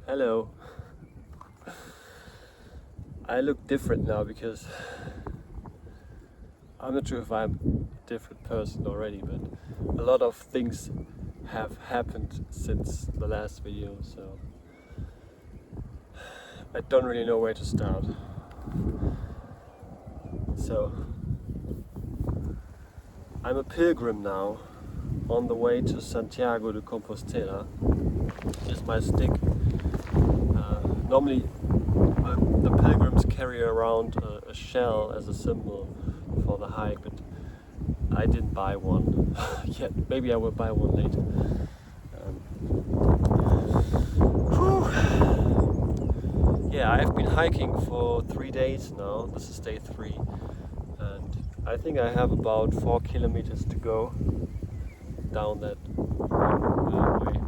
Hello. I look different now because I'm not sure if I'm a different person already, but a lot of things have happened since the last video, so I don't really know where to start. So I'm a pilgrim now on the way to Santiago de Compostela. Here's my stick. Normally the pilgrims carry around a shell as a symbol for the hike, but I didn't buy one yet. Maybe I will buy one later. Yeah, I've been hiking for 3 days now. This is day 3, and I think I have about 4 kilometers to go down that way.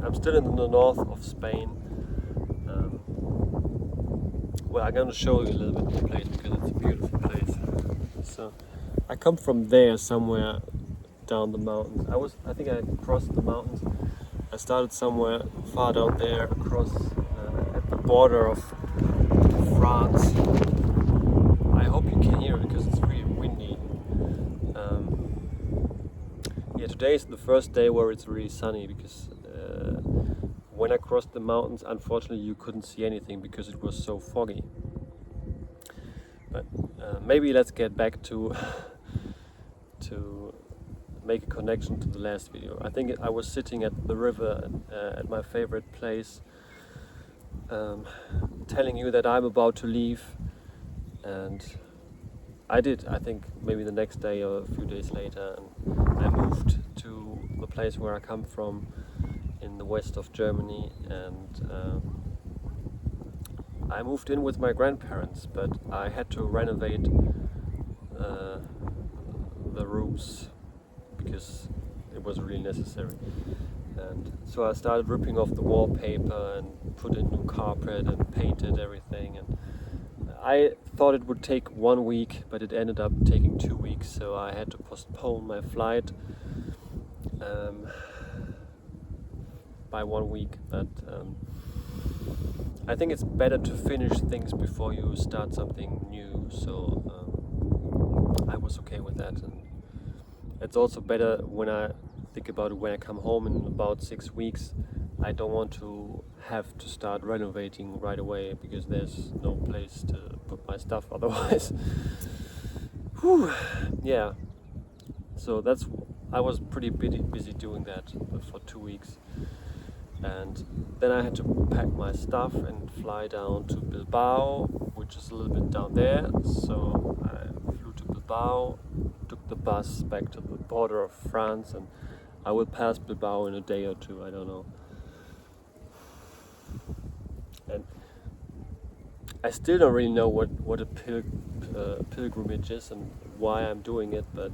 I'm still in the north of Spain. Well, I'm gonna show you a little bit the place because it's a beautiful place. So I come from there somewhere down the mountains. I think I crossed the mountains. I started somewhere far down there across at the border of France. I hope you can hear it because it's really windy. Yeah, today is the first day where it's really sunny because when I crossed the mountains, unfortunately you couldn't see anything because it was so foggy. But maybe let's get back to make a connection to the last video. I think I was sitting at the river at my favorite place, telling you that I'm about to leave, and I did. I think maybe the next day or a few days later, and I moved to the place where I come from in the west of Germany, and I moved in with my grandparents, but I had to renovate the rooms because it was really necessary. And so I started ripping off the wallpaper and put in new carpet and painted everything. And I thought it would take 1 week, but it ended up taking 2 weeks, so I had to postpone my flight by 1 week. But I think it's better to finish things before you start something new, so I was okay with that. And it's also better when I think about it, when I come home in about 6 weeks, I don't want to have to start renovating right away because there's no place to put my stuff otherwise. Whew. Yeah, so I was pretty busy doing that for 2 weeks. And then I had to pack my stuff and fly down to Bilbao, which is a little bit down there. So I flew to Bilbao, took the bus back to the border of France, and I will pass Bilbao in a day or two, I don't know. And I still don't really know what a pilgrimage is and why I'm doing it, but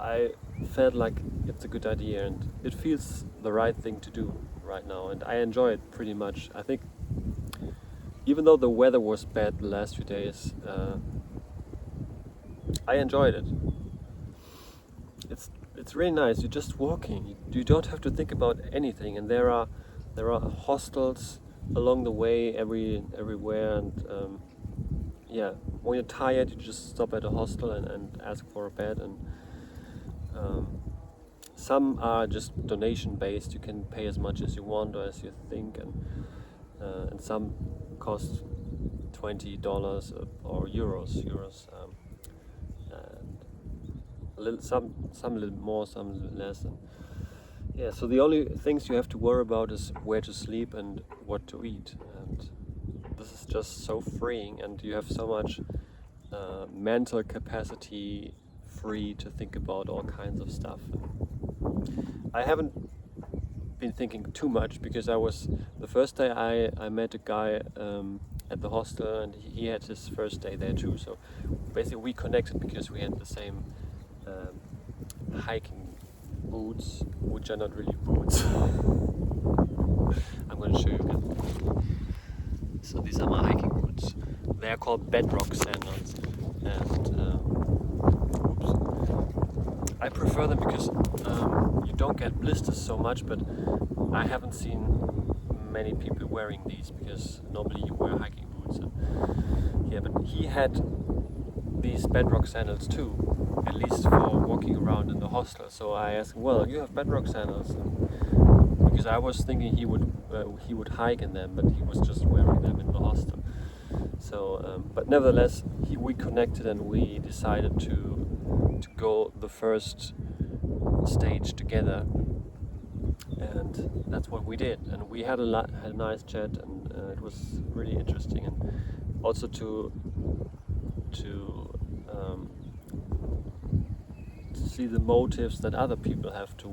I felt like it's a good idea and it feels the right thing to do right now, and I enjoy it pretty much. I think even though the weather was bad the last few days, I enjoyed it. It's really nice. You're just walking. You don't have to think about anything, and there are hostels along the way everywhere, and yeah, when you're tired, you just stop at a hostel and ask for a bed. And some are just donation based. You can pay as much as you want or as you think, and some cost $20 or euros, and some a little more, some a little less. And yeah, so the only things you have to worry about is where to sleep and what to eat, and this is just so freeing, and you have so much mental capacity free to think about all kinds of stuff. I haven't been thinking too much because the first day I met a guy at the hostel, and he had his first day there too, so basically we connected because we had the same hiking boots, which are not really boots. I'm going to show you again. So these are my hiking boots. They are called bedrock sandals, and I prefer them because you don't get blisters so much, but I haven't seen many people wearing these because normally you wear hiking boots. And, yeah, but he had these bedrock sandals too, at least for walking around in the hostel. So I asked him, well, you have bedrock sandals? Because I was thinking he would hike in them, but he was just wearing them in the hostel. So, but nevertheless, we connected and we decided to go the first stage together, and that's what we did. And we had a nice chat, and it was really interesting, and also to see the motives that other people have to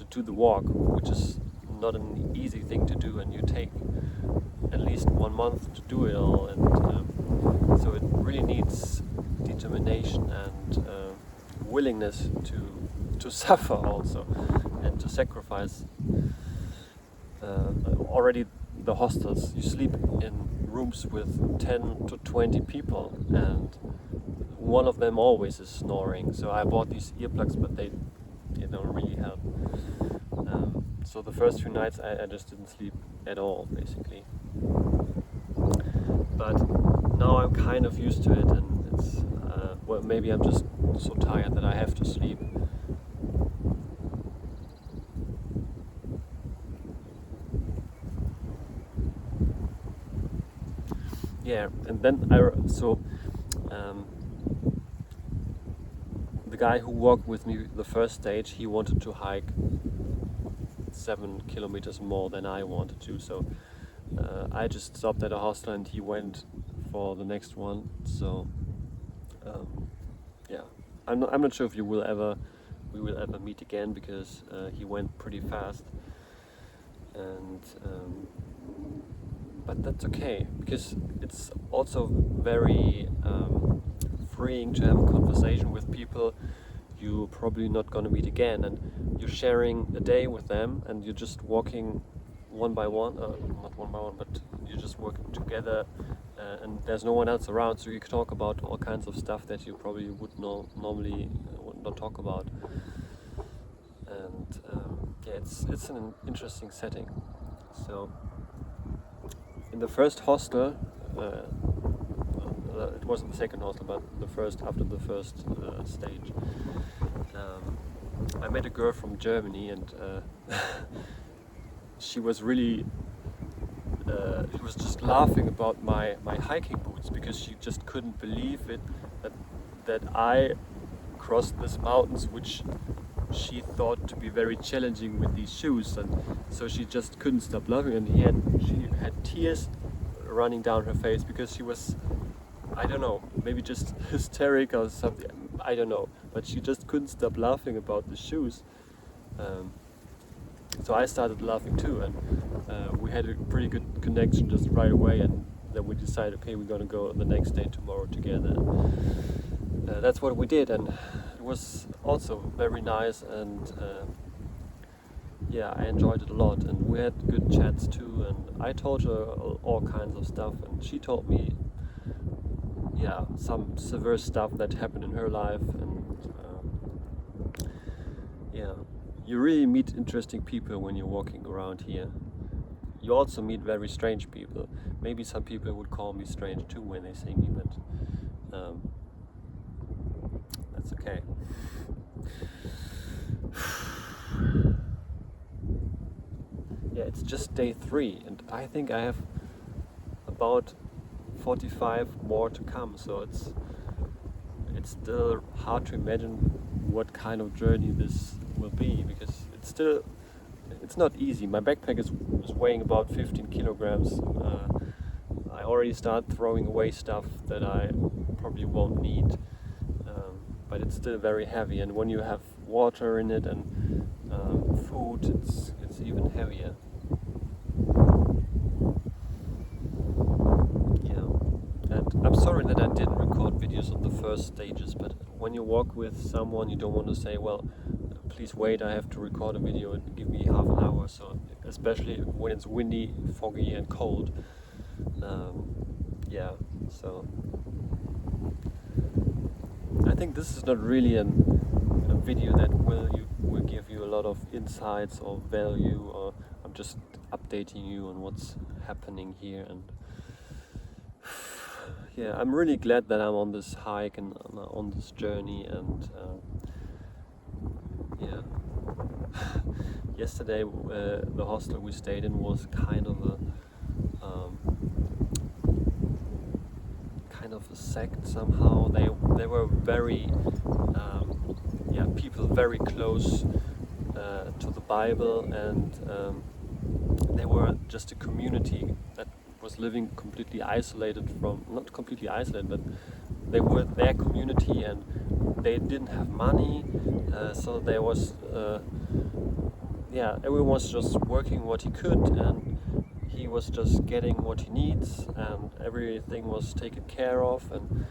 do the walk, which is not an easy thing to do, and you take at least 1 month to do it all, and so it really needs determination and willingness to suffer also, and to sacrifice. Already the hostels, you sleep in rooms with 10 to 20 people, and one of them always is snoring. So I bought these earplugs, but they don't really help. So the first few nights I just didn't sleep at all, basically. But now I'm kind of used to it, and it's well, maybe I'm just so tired that I have to sleep. Yeah, and then the guy who walked with me the first stage, he wanted to hike 7 kilometers more than I wanted to, so I just stopped at a hostel and he went for the next one. So yeah, I'm not sure if we will ever meet again, because he went pretty fast, and but that's okay, because it's also very freeing to have a conversation with people you're probably not going to meet again, and you're sharing a day with them, and you're just walking one by one, not one by one, but you're just working together, and there's no one else around, so you can talk about all kinds of stuff that you probably would normally not talk about. And yeah, it's an interesting setting. So in the first hostel, it wasn't the second hostel, but the first, after the first stage, I met a girl from Germany, and she was really she was just laughing about my hiking boots, because she just couldn't believe it that I crossed these mountains, which she thought to be very challenging with these shoes, and so she just couldn't stop laughing, and she had tears running down her face, because she was, I don't know, maybe just hysteric or something, I don't know, but she just couldn't stop laughing about the shoes. So I started laughing too, and we had a pretty good connection just right away, and then we decided, okay, we're gonna go the next day tomorrow together. That's what we did, and it was also very nice, and yeah, I enjoyed it a lot, and we had good chats too, and I told her all kinds of stuff, and she told me, yeah, some severe stuff that happened in her life, and yeah, you really meet interesting people when you're walking around here. You also meet very strange people. Maybe some people would call me strange too when they see me, but that's okay. Yeah, it's just day 3, and I think I have about 45 more to come, so it's still hard to imagine what kind of journey this will be, because it's not easy. My backpack is weighing about 15 kilograms. I already start throwing away stuff that I probably won't need, but it's still very heavy, and when you have water in it and food, it's even heavier. I'm sorry that I didn't record videos on the first stages, but when you walk with someone, you don't want to say, well, please wait, I have to record a video and give me half an hour. So especially when it's windy, foggy and cold. Yeah, so I think this is not really an a video that will give you a lot of insights or value, or I'm just updating you on what's happening here. And yeah, I'm really glad that I'm on this hike and on this journey. And yeah, yesterday the hostel we stayed in was kind of a sect somehow. They were very people very close to the Bible, and they were just a community that was living completely isolated from, not completely isolated, but they were their community, and they didn't have money, so there was everyone was just working what he could, and he was just getting what he needs, and everything was taken care of. And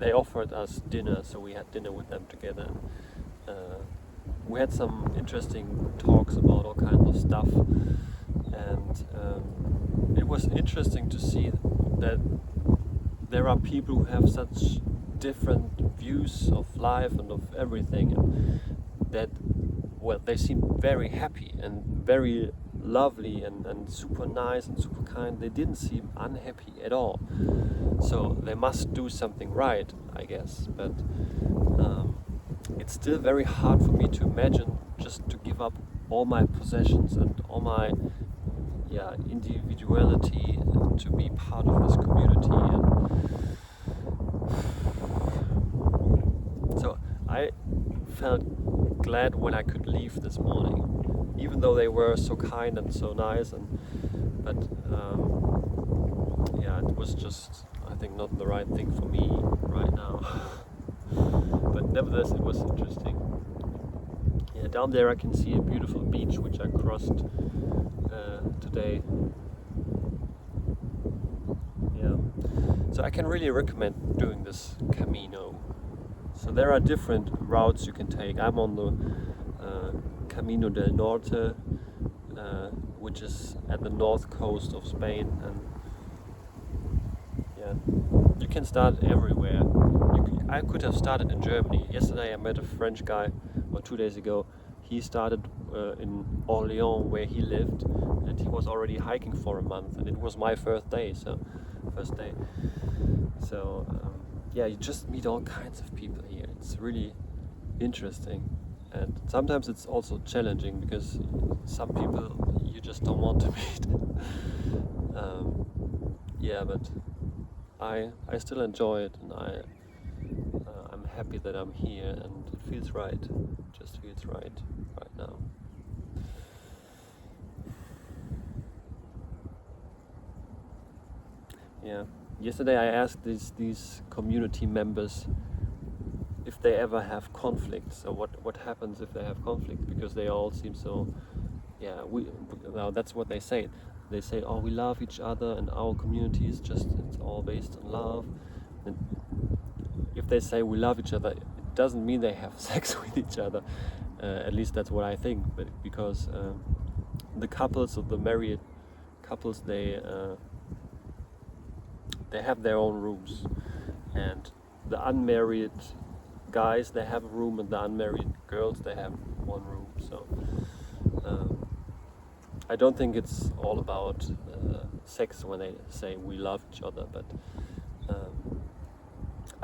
they offered us dinner, so we had dinner with them together. We had some interesting talks about all kinds of stuff, and it was interesting to see that there are people who have such different views of life and of everything, and that, well, they seem very happy and very lovely and super nice and super kind. They didn't seem unhappy at all, so they must do something right, I guess. But it's still very hard for me to imagine just to give up all my possessions and all my individuality to be part of this community. And so I felt glad when I could leave this morning, even though they were so kind and so nice. But it was just, I think, not the right thing for me right now. But nevertheless, it was interesting. Yeah, down there I can see a beautiful beach which I crossed today. Yeah, so I can really recommend doing this Camino. So there are different routes you can take. I'm on the Camino del Norte, which is at the north coast of Spain, and you can start everywhere. I could have started in Germany. Yesterday I met a French guy, or 2 days ago. He started in Orléans, where he lived, and he was already hiking for a month, and it was my first day. So you just meet all kinds of people here. It's really interesting, and sometimes it's also challenging because some people you just don't want to meet. But I still enjoy it, and I'm happy that I'm here, and it feels right. It just feels right now. Yeah. Yesterday I asked these community members if they ever have conflicts, or what happens if they have conflict, because they all seem so. Well, that's what they say. They say, "Oh, we love each other, and our community is it's all based on love." And if they say we love each other, it doesn't mean they have sex with each other. At least that's what I think. But because the couples, or the married couples, they have their own rooms, and the unmarried guys, they have a room, and the unmarried girls, they have one room. So I don't think it's all about sex when they say we love each other. But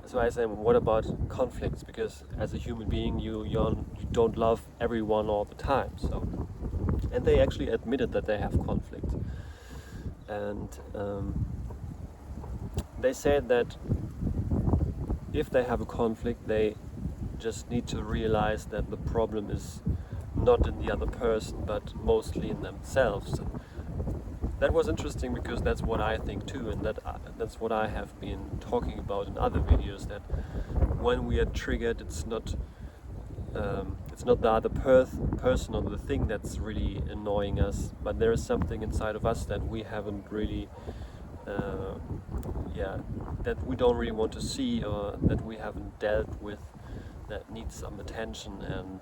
so I say, what about conflicts? Because as a human being, you don't love everyone all the time. So, and they actually admitted that they have conflict, and they said that if they have a conflict, they just need to realize that the problem is not in the other person, but mostly in themselves. And that was interesting, because that's what I think too, and that's what I have been talking about in other videos, that when we are triggered, it's not the other person or the thing that's really annoying us, but there is something inside of us that we haven't really that we don't really want to see, or that we haven't dealt with, that needs some attention. And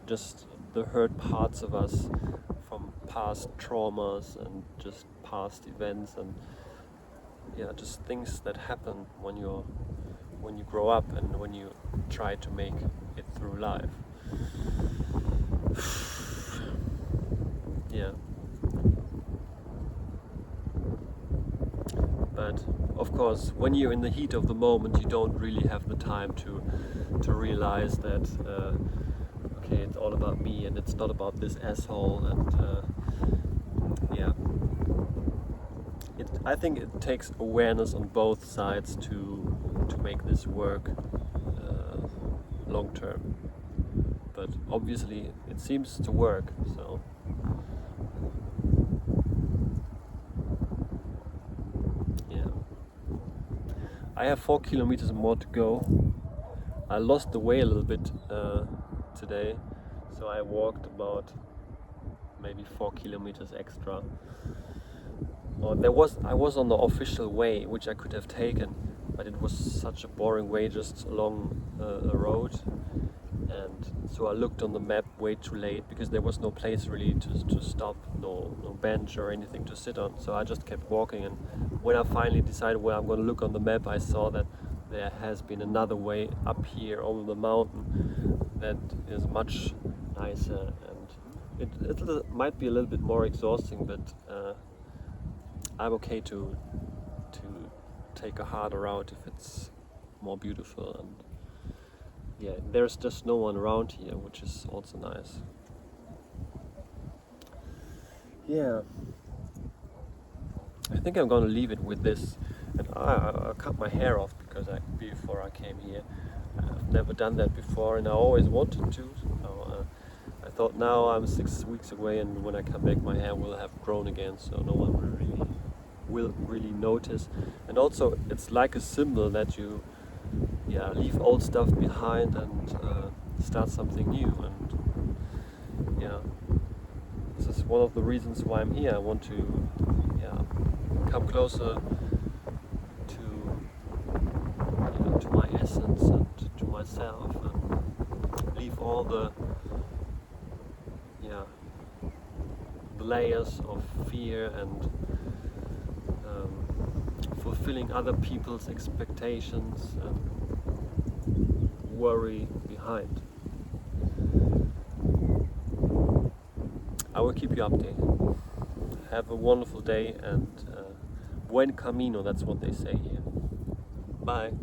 just the hurt parts of us from past traumas and just past events, and just things that happen when you're when you grow up and when you try to make it through life. Yeah. But of course, when you're in the heat of the moment, you don't really have the time to realize that okay, it's all about me and it's not about this asshole. And yeah, I think it takes awareness on both sides to make this work long term. But obviously, it seems to work. So. I have 4 kilometers more to go. I lost the way a little bit today, so I walked about maybe 4 kilometers extra. I was on the official way, which I could have taken, but it was such a boring way just along a road. And so I looked on the map way too late because there was no place really to stop, no bench or anything to sit on. So I just kept walking, and when I finally decided where I'm going to look on the map, I saw that there has been another way up here over the mountain that is much nicer, and it might be a little bit more exhausting, but I'm okay to take a harder route if it's more beautiful. And yeah, there's just no one around here, which is also nice. Yeah, I think I'm gonna leave it with this. And I cut my hair off because before I came here, I've never done that before, and I always wanted to. So I thought now I'm 6 weeks away, and when I come back, my hair will have grown again, so no one will really notice. And also, it's like a symbol that you leave old stuff behind and start something new. And yeah, this is one of the reasons why I'm here. I want to come closer to my essence and to myself, and leave all the layers of fear and fulfilling other people's expectations and worry behind. I will keep you updated. Have a wonderful day, and buen camino, that's what they say here. Bye.